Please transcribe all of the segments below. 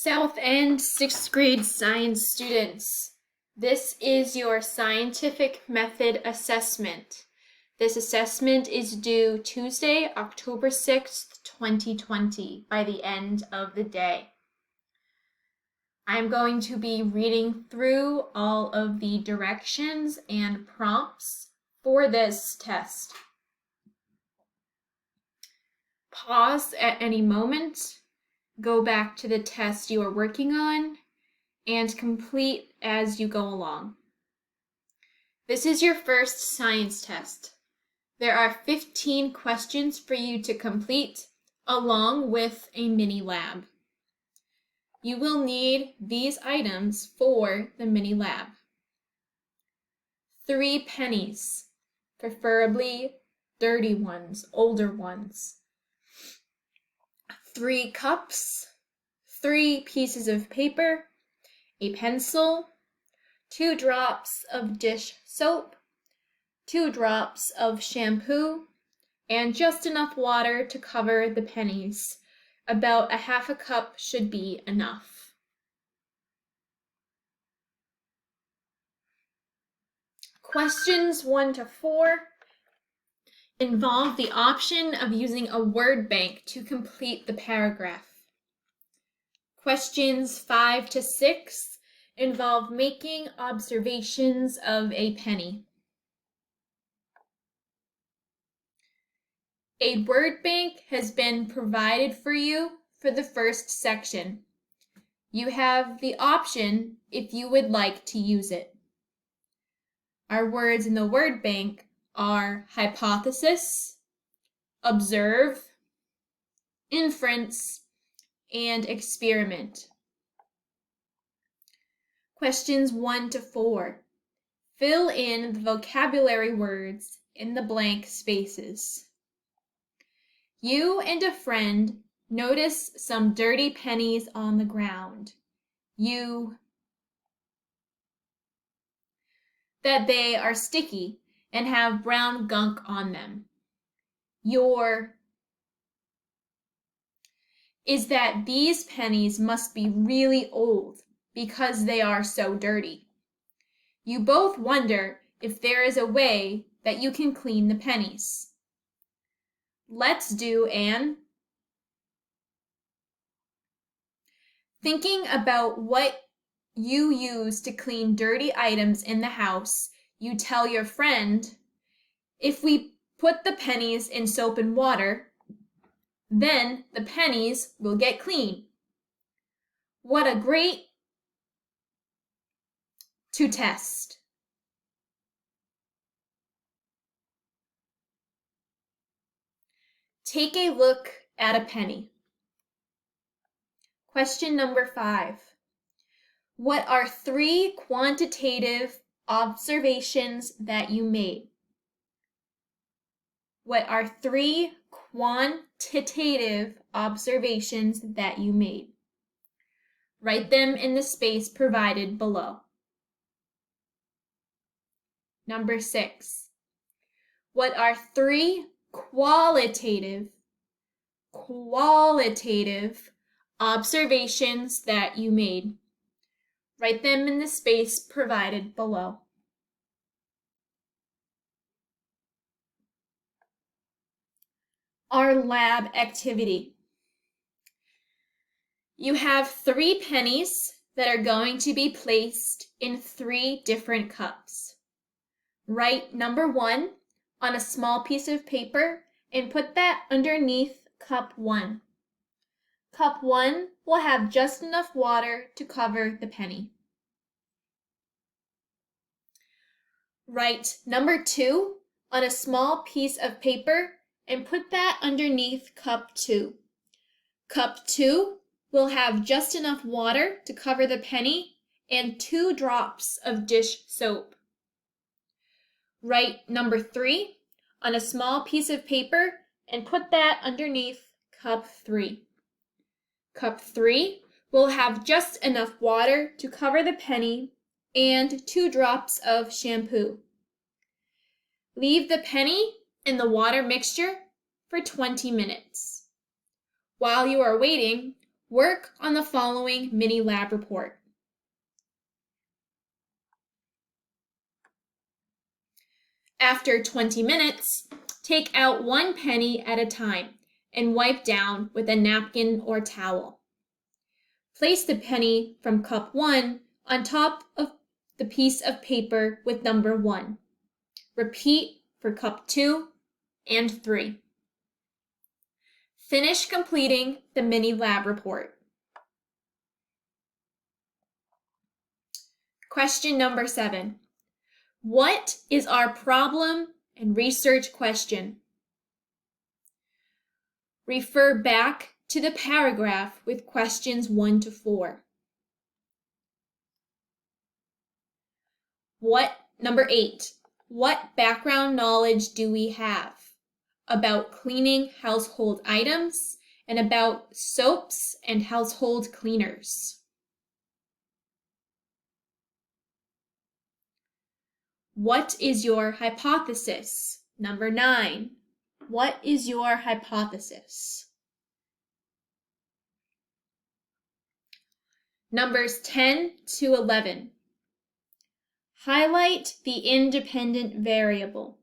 South End 6th grade science students, this is your scientific method assessment. This assessment is due Tuesday, October 6th, 2020 by the end of the day. I'm going to be reading through all of the directions and prompts for this test. Pause at any moment. Go back to the test you are working on and complete as you go along. This is your first science test. There are 15 questions for you to complete along with a mini lab. You will need these items for the mini lab. 3 pennies, preferably dirty ones, older ones. 3 cups, 3 pieces of paper, a pencil, 2 drops of dish soap, 2 drops of shampoo, and just enough water to cover the pennies. About 1/2 cup should be enough. Questions 1 to 4 involve the option of using a word bank to complete the paragraph. Questions 5 to 6 involve making observations of a penny. A word bank has been provided for you for the first section. You have the option if you would like to use it. Our words in the word bank are hypothesis, observe, inference, and experiment. Questions 1 to 4. Fill in the vocabulary words in the blank spaces. You and a friend notice some dirty pennies on the ground. That they are sticky and have brown gunk on them. Is that these pennies must be really old because they are so dirty. You both wonder if there is a way that you can clean the pennies. Let's do an thinking about what you use to clean dirty items in the house. You tell your friend, if we put the pennies in soap and water, then the pennies will get clean. What a great to test. Take a look at a penny. Question number 5. What are 3 quantitative observations that you made? What are 3 quantitative observations that you made? Write them in the space provided below. Number 6. What are 3 qualitative observations that you made? Write them in the space provided below. Our lab activity. You have 3 pennies that are going to be placed in 3 different cups. Write number 1 on a small piece of paper and put that underneath cup 1. Cup 1 will have just enough water to cover the penny. Write number 2 on a small piece of paper and put that underneath cup 2. Cup 2 will have just enough water to cover the penny and 2 drops of dish soap. Write number 3 on a small piece of paper and put that underneath cup 3. Cup 3 will have just enough water to cover the penny and 2 drops of shampoo. Leave the penny in the water mixture for 20 minutes. While you are waiting, Work on the following mini lab report. After 20 minutes, take out 1 penny at a time and wipe down with a napkin or towel. Place the penny from cup 1 on top of the piece of paper with number 1. Repeat for cup 2 and 3. Finish completing the mini lab report. Question number 7. What is our problem and research question? Refer back to the paragraph with questions 1 to 4. Number 8. What background knowledge do we have about cleaning household items and about soaps and household cleaners? What is your hypothesis? Number 9. What is your hypothesis? Numbers 10 to 11. Highlight the independent variable.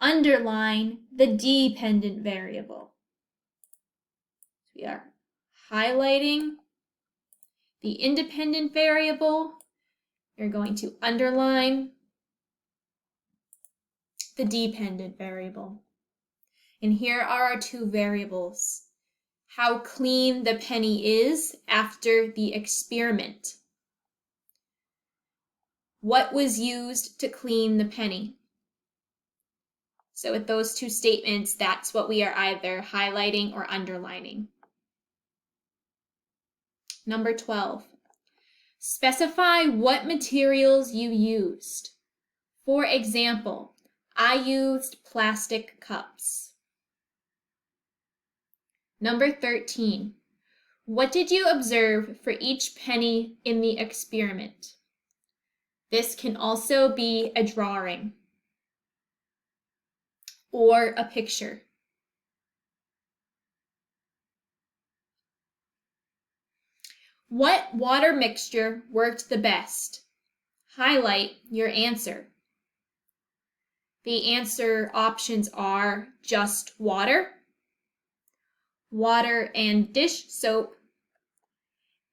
Underline the dependent variable. We are highlighting the independent variable. You're going to underline the dependent variable. And here are our 2 variables. How clean the penny is after the experiment. What was used to clean the penny? So with those 2 statements, that's what we are either highlighting or underlining. Number 12. Specify what materials you used. For example, I used plastic cups. Number 13. What did you observe for each penny in the experiment? This can also be a drawing or a picture. What water mixture worked the best? Highlight your answer. The answer options are just water, water and dish soap,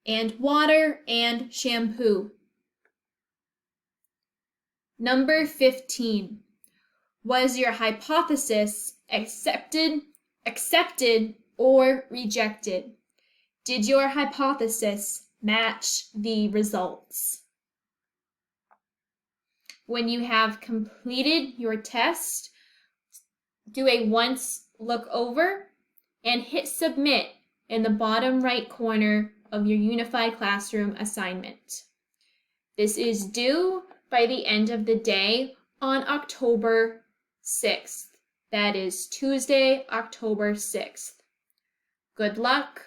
and water and shampoo. Number 15. Was your hypothesis accepted, or rejected? Did your hypothesis match the results? When you have completed your test, do a once look over and hit submit in the bottom right corner of your Unified Classroom assignment. This is due by the end of the day on October 6th. That is Tuesday, October 6th. Good luck.